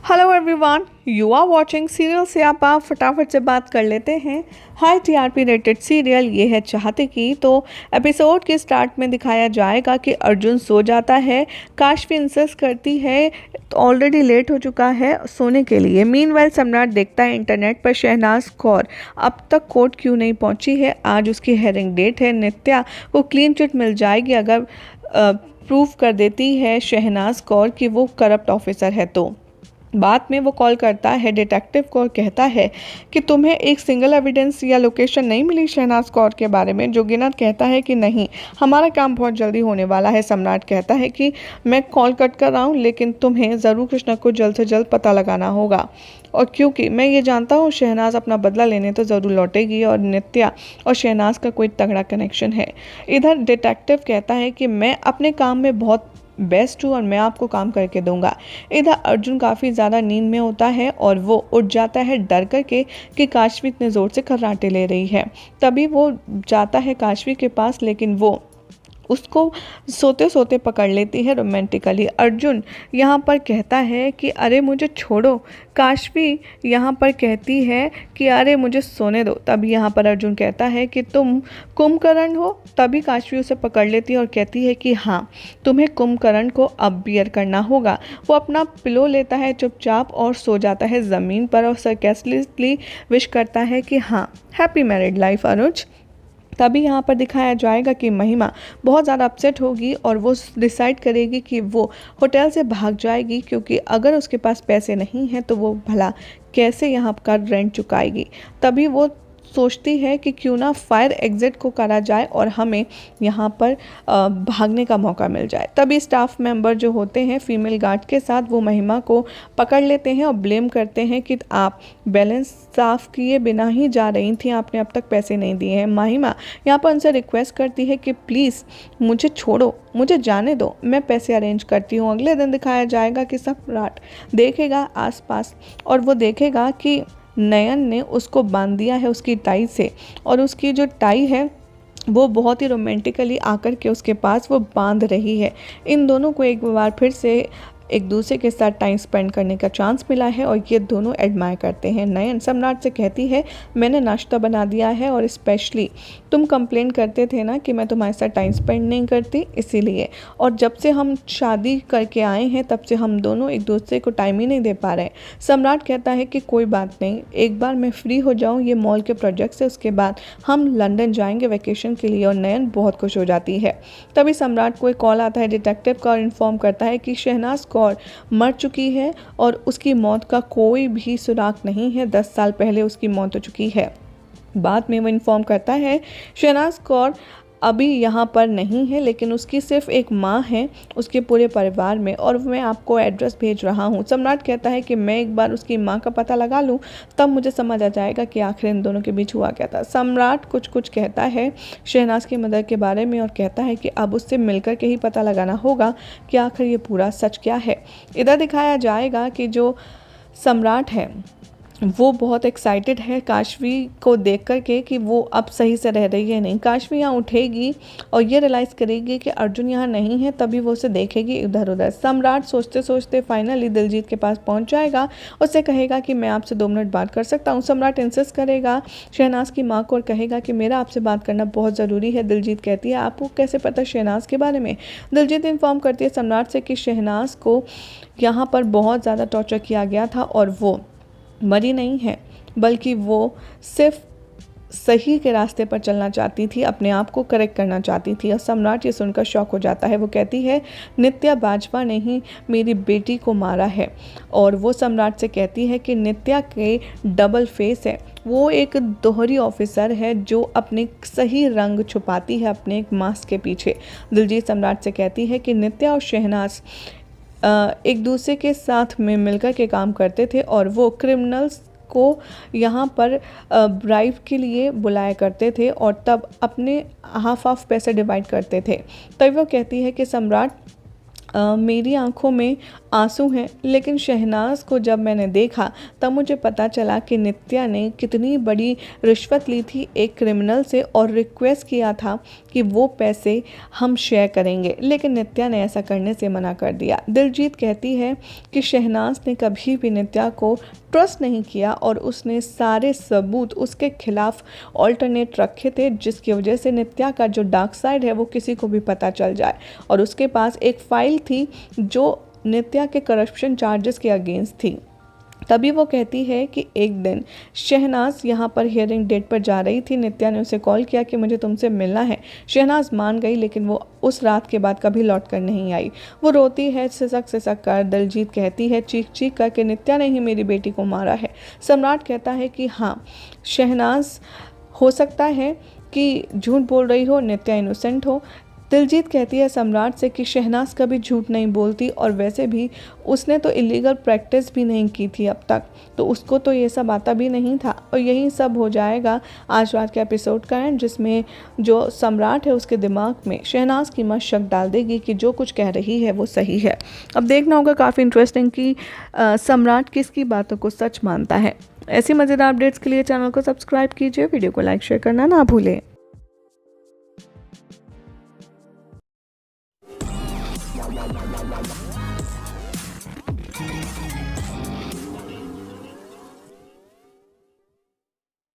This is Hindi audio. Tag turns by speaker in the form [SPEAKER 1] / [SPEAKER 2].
[SPEAKER 1] Hello everyone, you are watching serial से आप फटाफट से बात कर लेते हैं। हाई टीआरपी रेटेड सीरियल ये है चाहते की। तो एपिसोड के स्टार्ट में दिखाया जाएगा कि अर्जुन सो जाता है, काशवी इंसिस्ट करती है, तो ऑलरेडी लेट हो चुका है सोने के लिए। मीनवाइल सम्राट देखता है इंटरनेट पर शहनाज कौर अब तक कोर्ट क्यों नहीं पहुंची है। आज उसकी हेयरिंग डेट है। नित्या को क्लीन चिट मिल जाएगी अगर प्रूव कर देती है शहनाज कौर कि वो करप्ट ऑफिसर है। तो बाद में वो कॉल करता है डिटेक्टिव को और कहता है कि तुम्हें एक सिंगल एविडेंस या लोकेशन नहीं मिली शहनाज कौर के बारे में। जोगीनाथ कहता है कि नहीं, हमारा काम बहुत जल्दी होने वाला है। सम्राट कहता है कि मैं कॉल कट कर रहा हूँ, लेकिन तुम्हें ज़रूर कृष्णा को जल्द से जल्द पता लगाना होगा, और क्योंकि मैं ये जानता हूँ शहनाज अपना बदला लेने तो ज़रूर लौटेगी और नित्या और शहनाज का कोई तगड़ा कनेक्शन है। इधर डिटेक्टिव कहता है कि मैं अपने काम में बहुत बेस्ट हूँ और मैं आपको काम करके दूंगा। इधर अर्जुन काफ़ी ज़्यादा नींद में होता है और वो उठ जाता है डर करके कि काशवी इतने ज़ोर से खर्राटे ले रही है। तभी वो जाता है काशवी के पास, लेकिन वो उसको सोते सोते पकड़ लेती है रोमांटिकली। अर्जुन यहाँ पर कहता है कि अरे मुझे छोड़ो। काशवी यहाँ पर कहती है कि अरे मुझे सोने दो। तभी यहाँ पर अर्जुन कहता है कि तुम कुंभकर्ण हो। तभी काशवी उसे पकड़ लेती है और कहती है कि हाँ, तुम्हें कुंभकर्ण को अब बियर करना होगा। वो अपना पिलो लेता है चुपचाप और सो जाता है ज़मीन पर और सरकास्टिकली विश करता है कि हाँ, हैप्पी मैरिड लाइफ अनुज। तभी यहाँ पर दिखाया जाएगा कि महिमा बहुत ज़्यादा अपसेट होगी और वो डिसाइड करेगी कि वो होटल से भाग जाएगी, क्योंकि अगर उसके पास पैसे नहीं हैं तो वो भला कैसे यहाँ का रेंट चुकाएगी। तभी वो सोचती है कि क्यों ना फायर एग्जिट को करा जाए और हमें यहाँ पर भागने का मौका मिल जाए। तभी स्टाफ मेंबर जो होते हैं फीमेल गार्ड के साथ, वो महिमा को पकड़ लेते हैं और ब्लेम करते हैं कि आप बैलेंस साफ किए बिना ही जा रही थी, आपने अब तक पैसे नहीं दिए हैं। महिमा यहाँ पर उनसे रिक्वेस्ट करती है कि प्लीज़ मुझे छोड़ो, मुझे जाने दो, मैं पैसे अरेंज करती हूँ। अगले दिन दिखाया जाएगा कि सम्राट देखेगा आसपास और वो देखेगा कि नयन ने उसको बांध दिया है उसकी टाई से, और उसकी जो टाई है वो बहुत ही रोमांटिकली आकर के उसके पास वो बांध रही है। इन दोनों को एक बार फिर से एक दूसरे के साथ टाइम स्पेंड करने का चांस मिला है और ये दोनों एडमायर करते हैं। नयन सम्राट से कहती है मैंने नाश्ता बना दिया है और स्पेशली तुम कंप्लेन करते थे ना कि मैं तुम्हारे साथ टाइम स्पेंड नहीं करती, इसीलिए, और जब से हम शादी करके आए हैं तब से हम दोनों एक दूसरे को टाइम ही नहीं दे पा रहे। सम्राट कहता है कि कोई बात नहीं, एक बार मैं फ्री हो जाऊँ ये मॉल के प्रोजेक्ट से, उसके बाद हम लंदन जाएंगे वैकेशन के लिए। और नयन बहुत खुश हो जाती है। तभी सम्राट को एक कॉल आता है डिटेक्टिव का और इन्फॉर्म करता है कि शहनाज कौर मर चुकी है और उसकी मौत का कोई भी सुराग नहीं है। 10 साल पहले उसकी मौत हो चुकी है। बाद में वो इन्फॉर्म करता है शहनाज कौर अभी यहाँ पर नहीं है, लेकिन उसकी सिर्फ एक माँ है उसके पूरे परिवार में, और मैं आपको एड्रेस भेज रहा हूँ। सम्राट कहता है कि मैं एक बार उसकी माँ का पता लगा लूँ, तब मुझे समझ आ जाएगा कि आखिर इन दोनों के बीच हुआ क्या था। सम्राट कुछ कुछ कहता है शहनाज की मदर के बारे में और कहता है कि अब उससे मिलकर के ही पता लगाना होगा कि आखिर ये पूरा सच क्या है। इधर दिखाया जाएगा कि जो सम्राट है वो बहुत एक्साइटेड है काशवी को देख कर के कि वो अब सही से रह रही है नहीं। काशवी यहाँ उठेगी और ये रियलाइज़ करेगी कि अर्जुन यहाँ नहीं है, तभी वो उसे देखेगी इधर उधर। सम्राट सोचते सोचते फाइनली दिलजीत के पास पहुँच जाएगा, उससे कहेगा कि मैं आपसे 2 मिनट बात कर सकता हूँ। सम्राट इंसिस्ट करेगा शहनाज की माँ को और कहेगा कि मेरा आपसे बात करना बहुत ज़रूरी है। दिलजीत कहती है आपको कैसे पता शहनाज के बारे में। दिलजीत इन्फॉर्म करती है सम्राट से कि शहनाज को यहाँ पर बहुत ज़्यादा टॉर्चर किया गया था और वो मरी नहीं है, बल्कि वो सिर्फ सही के रास्ते पर चलना चाहती थी, अपने आप को करेक्ट करना चाहती थी। और सम्राट ये सुनकर शॉक हो जाता है। वो कहती है नित्या बाजवा ने ही मेरी बेटी को मारा है, और वो सम्राट से कहती है कि नित्या के डबल फेस है, वो एक दोहरी ऑफिसर है जो अपने सही रंग छुपाती है अपने एक मास्क के पीछे। दिलजीत सम्राट से कहती है कि नित्या और शहनाज एक दूसरे के साथ में मिलकर के काम करते थे और वो क्रिमिनल्स को यहाँ पर ब्राइब के लिए बुलाया करते थे और तब अपने हाफ पैसे डिवाइड करते थे। तभी वो कहती है कि सम्राट मेरी आंखों में आंसू हैं, लेकिन शहनाज को जब मैंने देखा तब मुझे पता चला कि नित्या ने कितनी बड़ी रिश्वत ली थी एक क्रिमिनल से और रिक्वेस्ट किया था कि वो पैसे हम शेयर करेंगे, लेकिन नित्या ने ऐसा करने से मना कर दिया। दिलजीत कहती है कि शहनाज ने कभी भी नित्या को ट्रस्ट नहीं किया और उसने सारे सबूत उसके खिलाफ ऑल्टरनेट रखे थे, जिसकी वजह से नित्या का जो डार्क साइड है वो किसी को भी पता चल जाए। और उसके पास एक फाइल थी जो नित्या के करप्शन चार्जेस के अगेंस्ट थी। तभी वो कहती है कि एक दिन शहनाज यहाँ पर हियरिंग डेट पर जा रही थी। नित्या ने उसे कॉल किया कि मुझे तुमसे मिलना है। शहनाज मान गई, लेकिन वो उस रात के बाद कभी लौट कर नहीं आई। वो रोती है सिसक सिसक कर। दिलजीत कहती है चीख चीख कर कि नित्या ने ही मेरी बेटी को मारा है। सम्राट कहता है कि हाँ, शहनाज हो सकता है कि झूठ बोल रही हो, नित्या इनोसेंट हो। दिलजीत कहती है सम्राट से कि शहनाज कभी झूठ नहीं बोलती और वैसे भी उसने तो इलीगल प्रैक्टिस भी नहीं की थी अब तक, तो उसको तो ये सब आता भी नहीं था। और यही सब हो जाएगा आज रात के एपिसोड का एंड, जिसमें जो सम्राट है उसके दिमाग में शहनाज की मत शक डाल देगी कि जो कुछ कह रही है वो सही है। अब देखना होगा, काफ़ी इंटरेस्टिंग कि सम्राट किसकी बातों को सच मानता है। ऐसी मज़ेदार अपडेट्स के लिए चैनल को सब्सक्राइब कीजिए, वीडियो को लाइक शेयर करना ना भूलें।